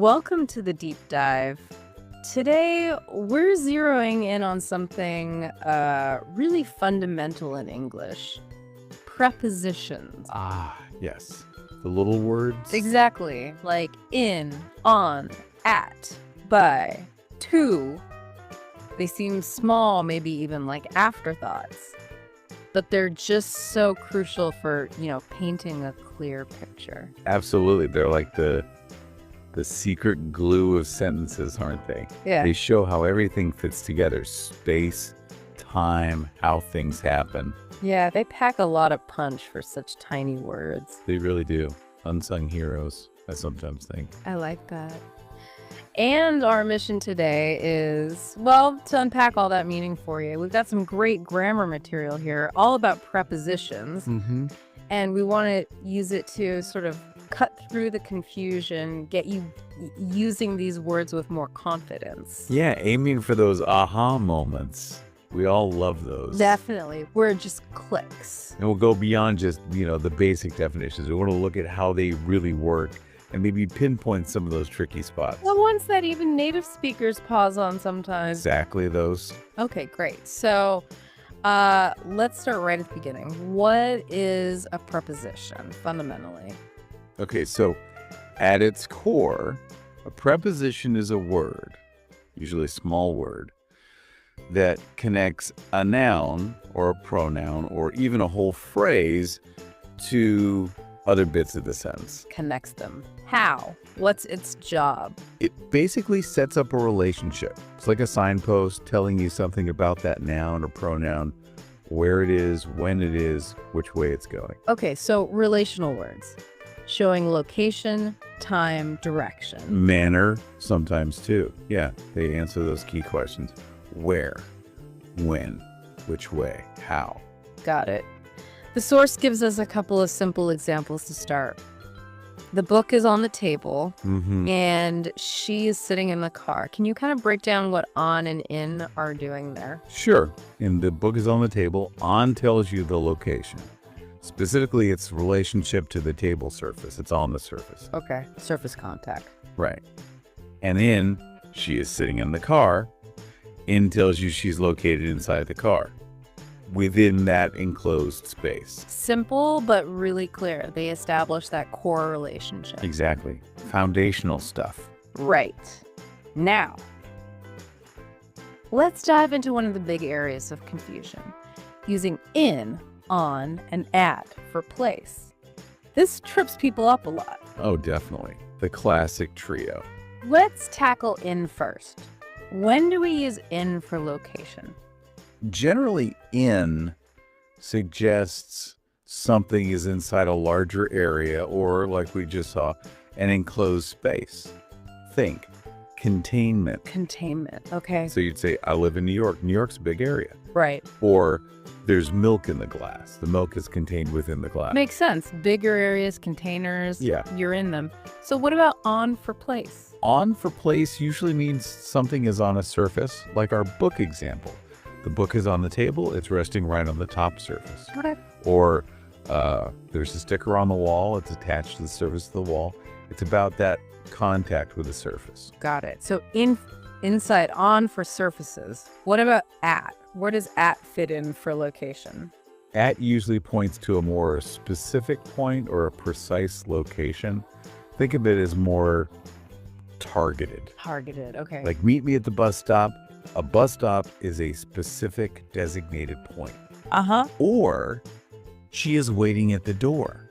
Welcome to the deep dive. Today, we're zeroing in on something really fundamental in English. Prepositions. Ah, yes. The little words. Exactly. Like in, on, at, by, to. They seem small, maybe even like afterthoughts. But they're just so crucial for, painting a clear picture. Absolutely. They're like the secret glue of sentences, aren't they? Yeah. They show how everything fits together. Space, time, how things happen. Yeah, they pack a lot of punch for such tiny words. They really do. Unsung heroes, I sometimes think. I like that. And our mission today is, to unpack all that meaning for you. We've got some great grammar material here, all about prepositions. Mm-hmm. And we want to use it to sort of cut through the confusion, get you using these words with more confidence. Yeah, aiming for those aha moments. We all love those. Definitely. Where it just clicks. And we'll go beyond just, the basic definitions. We want to look at how they really work and maybe pinpoint some of those tricky spots. The ones that even native speakers pause on sometimes. Exactly those. Okay, great. So let's start right at the beginning. What is a preposition, fundamentally? Okay, so at its core, a preposition is a word, usually a small word, that connects a noun or a pronoun or even a whole phrase to other bits of the sentence. Connects them. How? What's its job? It basically sets up a relationship. It's like a signpost telling you something about that noun or pronoun, where it is, when it is, which way it's going. Okay, so relational words. Showing location, time, direction. Manner, sometimes too. Yeah, they answer those key questions. Where, when, which way, how. Got it. The source gives us a couple of simple examples to start. The book is on the table, and she is sitting in the car. Can you kind of break down what on and in are doing there? Sure. And the book is on the table. On tells you the location. Specifically, its relationship to the table surface. It's on the surface. Okay. Surface contact. Right. And in, she is sitting in the car. In tells you she's located inside the car, within that enclosed space. Simple, but really clear. They establish that core relationship. Exactly. Foundational stuff. Right. Now, let's dive into one of the big areas of confusion, using in, on, and at for place. This trips people up a lot. Oh, definitely. The classic trio. Let's tackle in first. When do we use in for location? Generally, in suggests something is inside a larger area or, like we just saw, an enclosed space. Think containment. Containment, okay. So you'd say, I live in New York. New York's a big area. Right. Or there's milk in the glass. The milk is contained within the glass. Makes sense. Bigger areas, containers, Yeah. You're in them. So what about on for place? On for place usually means something is on a surface, like our book example. The book is on the table, it's resting right on the top surface. Okay. Or there's a sticker on the wall, it's attached to the surface of the wall. It's about that contact with the surface. Got it. So inside, on for surfaces. What about at? Where does at fit in for location? At usually points to a more specific point or a precise location. Think of it as more targeted. Targeted, okay. Like meet me at the bus stop. A bus stop is a specific designated point. Or she is waiting at the door.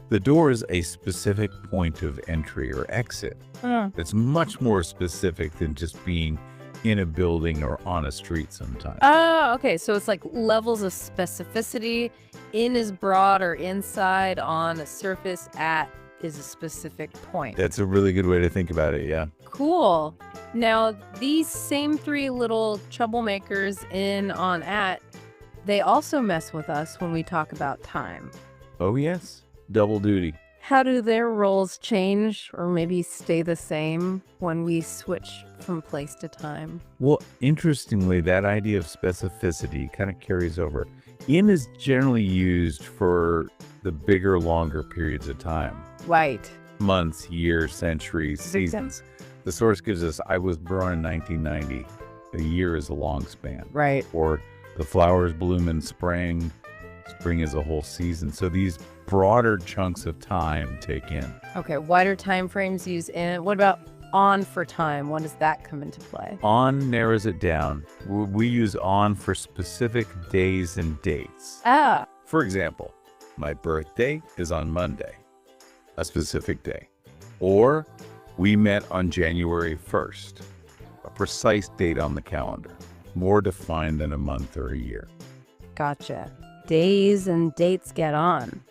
The door is a specific point of entry or exit. It's much more specific than just being in a building or on a street sometimes. Oh, okay. So it's like levels of specificity. In is broad or inside, on a surface, at is a specific point. That's a really good way to think about it, yeah. Cool. Now, these same three little troublemakers in, on, at, they also mess with us when we talk about time. Oh, yes. Double duty. How do their roles change or maybe stay the same when we switch from place to time? Well, interestingly, that idea of specificity kind of carries over. In is generally used for the bigger, longer periods of time. Right. months, years, centuries, seasons. The source gives us, I was born in 1990. A year is a long span. Right. Or the flowers bloom in spring. Spring is a whole season. So these broader chunks of time take in. Okay, wider time frames use in. What about on for time? When does that come into play? On narrows it down. We use on for specific days and dates. Ah. For example, my birthday is on Monday, a specific day. Or we met on January 1st, a precise date on the calendar, more defined than a month or a year. Gotcha. Days and dates get on,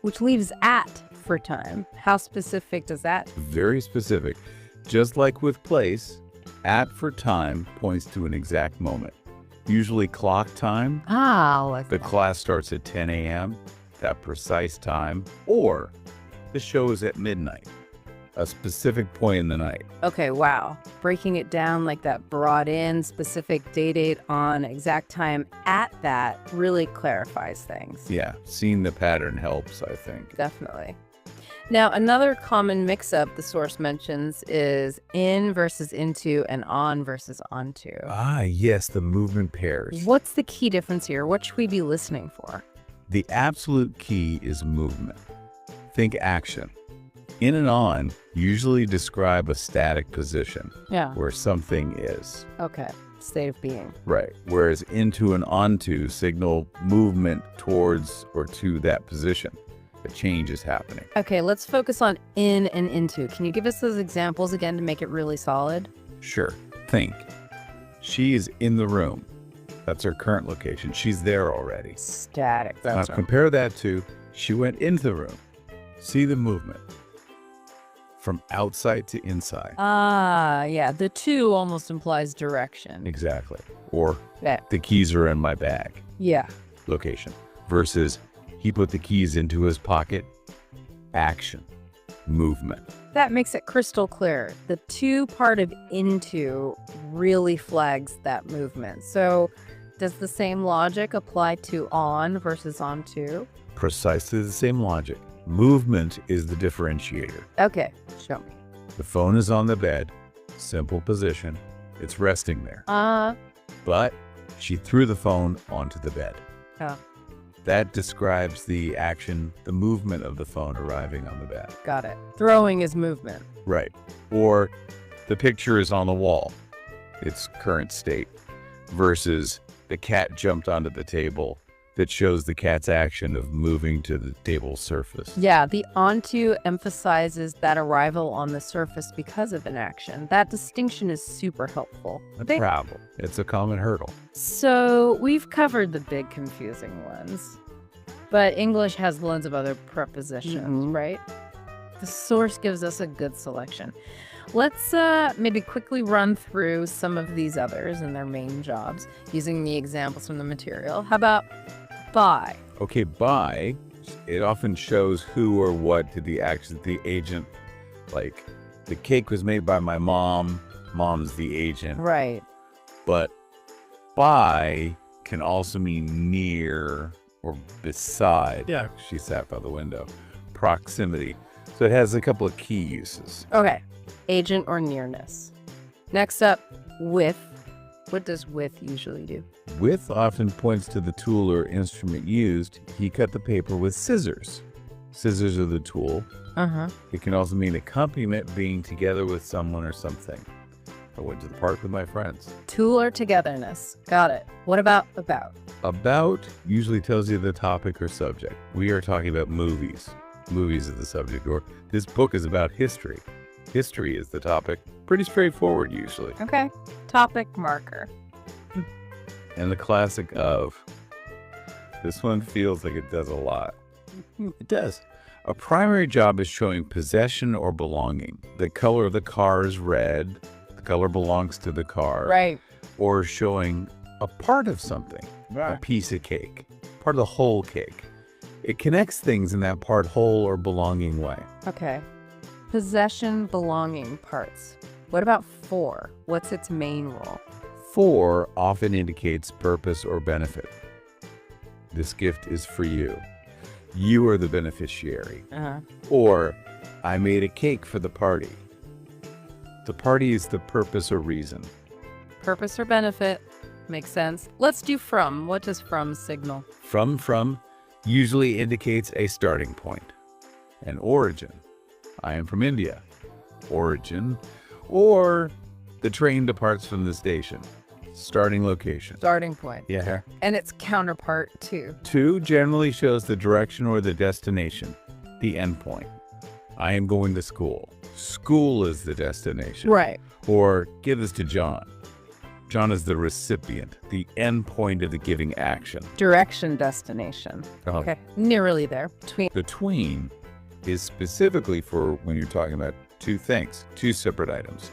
which leaves at for time. How specific does that? Very specific. Just like with place, at for time points to an exact moment. Usually clock time. Like the class starts at 10 a.m., that precise time, or the show is at midnight, a specific point in the night. Okay, wow. Breaking it down like that, brought in specific date on exact time at that really clarifies things. Yeah, seeing the pattern helps, I think. Definitely. Now, another common mix-up the source mentions is in versus into and on versus onto. Ah, yes, the movement pairs. What's the key difference here? What should we be listening for? The absolute key is movement. Think action. In and on usually describe a static position. Yeah. Where something is. Okay. State of being. Right. Whereas into and onto signal movement towards or to that position. A change is happening. Okay, let's focus on in and into. Can you give us those examples again to make it really solid? Sure. Think. She is in the room. That's her current location. She's there already. Static. Now compare that to she went into the room. See the movement. From outside to inside. Yeah. The two almost implies direction. Exactly. Or Yeah. the keys are in my bag. Yeah. Location. Versus he put the keys into his pocket. Action. Movement. That makes it crystal clear. The two part of into really flags that movement. So does the same logic apply to on versus onto? Precisely the same logic. Movement is the differentiator. Okay, show me. The phone is on the bed. Simple position. It's resting there. But she threw the phone onto the bed. Oh. That describes the action, the movement of the phone arriving on the bed. Got it. Throwing is movement. Right. Or the picture is on the wall, its current state, versus the cat jumped onto the table. That shows the cat's action of moving to the table surface. Yeah, the onto emphasizes that arrival on the surface because of an action. That distinction is super helpful. A problem. It's a common hurdle. So we've covered the big confusing ones, but English has loads of other prepositions, right? The source gives us a good selection. Let's maybe quickly run through some of these others and their main jobs using the examples from the material. How about by? Okay, by, it often shows who or what did the action, the agent, like the cake was made by my mom, mom's the agent. Right. But by can also mean near or beside. Yeah. She sat by the window. Proximity. So it has a couple of key uses. Okay. Agent or nearness. Next up, with. What does with usually do? With often points to the tool or instrument used. He cut the paper with scissors. Scissors are the tool. It can also mean accompaniment, being together with someone or something. I went to the park with my friends. Tool or togetherness. Got it. What about about? About usually tells you the topic or subject. We are talking about movies. Movies are the subject, or this book is about history. History is the topic. Pretty straightforward usually. Okay. Topic marker. And the classic of. This one feels like it does a lot. It does. A primary job is showing possession or belonging. The color of the car is red. The color belongs to the car. Right. Or showing a part of something. Right. A piece of cake. Part of the whole cake. It connects things in that part, whole, or belonging way. Okay. Possession, belonging, parts. What about for? What's its main role? For often indicates purpose or benefit. This gift is for you. You are the beneficiary. Uh-huh. Or, I made a cake for the party. The party is the purpose or reason. Purpose or benefit. Makes sense. Let's do from. What does from signal? From usually indicates a starting point. An origin. I am from India. Origin. Or the train departs from the station. Starting location. Starting point. Yeah. And its counterpart, too. To generally shows the direction or the destination. The end point. I am going to school. School is the destination. Right. Or give this to John. John is the recipient, the end point of the giving action. Direction, destination. Okay. Nearly there. Between is specifically for when you're talking about two things, two separate items.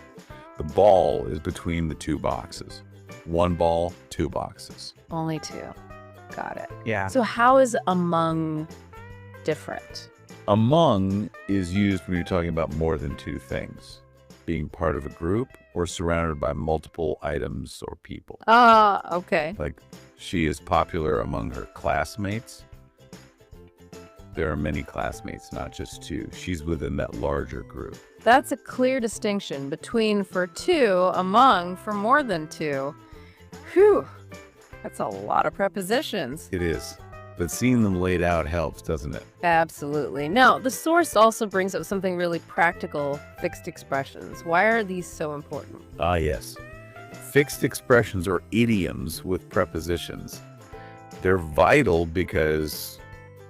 The ball is between the two boxes. One ball, two boxes. Only two. Got it. Yeah. So how is among different? Among is used when you're talking about more than two things. Being part of a group or surrounded by multiple items or people. Okay. Like, she is popular among her classmates. There are many classmates, not just two. She's within that larger group. That's a clear distinction between for two, among for more than two. Whew. That's a lot of prepositions. It is. But seeing them laid out helps, doesn't it? Absolutely. Now, the source also brings up something really practical, fixed expressions. Why are these so important? Yes. Fixed expressions or idioms with prepositions. They're vital because,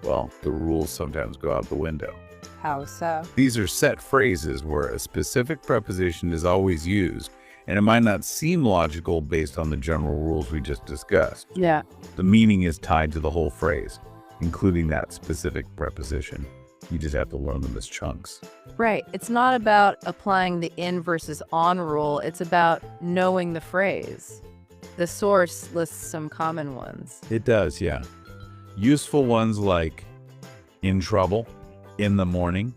well, the rules sometimes go out the window. How so? These are set phrases where a specific preposition is always used, and it might not seem logical based on the general rules we just discussed. Yeah. The meaning is tied to the whole phrase, including that specific preposition. You just have to learn them as chunks. Right. It's not about applying the in versus on rule. It's about knowing the phrase. The source lists some common ones. It does, yeah. Useful ones like in trouble, in the morning.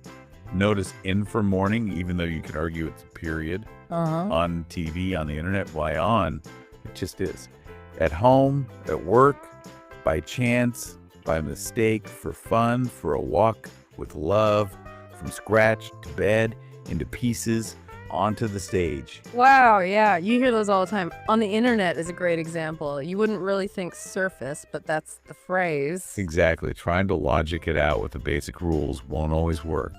Notice in for morning, even though you could argue it's a period. On TV, on the internet, why on? It just is. At home, at work, by chance, by mistake, for fun, for a walk, with love, from scratch to bed, into pieces, onto the stage. Wow, yeah, you hear those all the time. On the internet is a great example. You wouldn't really think surface, but that's the phrase. Exactly. Trying to logic it out with the basic rules won't always work.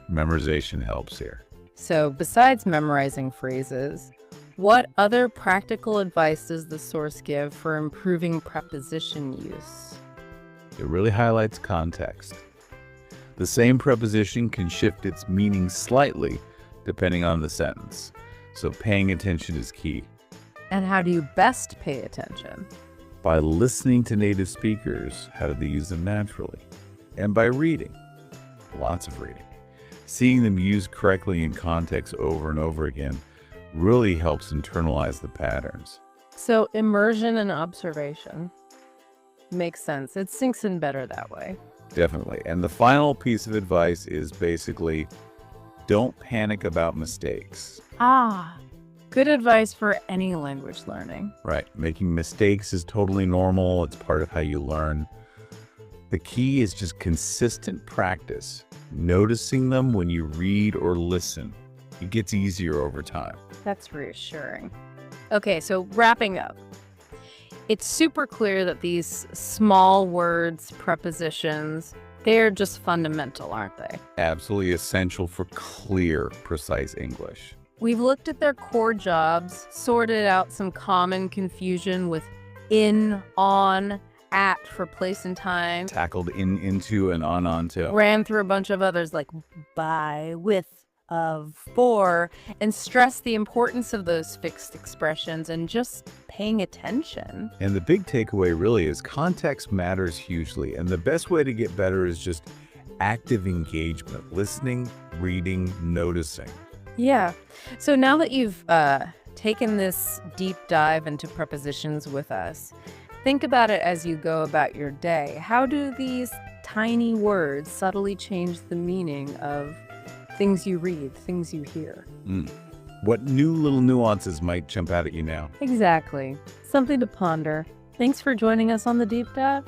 Memorization helps here. So besides memorizing phrases, what other practical advice does the source give for improving preposition use? It really highlights context. The same preposition can shift its meaning slightly depending on the sentence, so paying attention is key. And how do you best pay attention? By listening to native speakers, how do they use them naturally? And by reading, lots of reading. Seeing them used correctly in context over and over again really helps internalize the patterns. So immersion and observation makes sense. It sinks in better that way. Definitely. And the final piece of advice is basically, don't panic about mistakes. Good advice for any language learning. Right. Making mistakes is totally normal. It's part of how you learn. The key is just consistent practice, noticing them when you read or listen. It gets easier over time. That's reassuring. Okay, so wrapping up. It's super clear that these small words, prepositions, they're just fundamental, aren't they? Absolutely essential for clear, precise English. We've looked at their core jobs, sorted out some common confusion with in, on, at for place and time. Tackled in, into, and on, onto. Ran through a bunch of others like by, with, of, for, and stressed the importance of those fixed expressions and just paying attention. And the big takeaway really is context matters hugely. And the best way to get better is just active engagement, listening, reading, noticing. Yeah. So now that you've taken this deep dive into prepositions with us, think about it as you go about your day. How do these tiny words subtly change the meaning of things you read, things you hear? What new little nuances might jump out at you now? Exactly. Something to ponder. Thanks for joining us on the Deep Dive.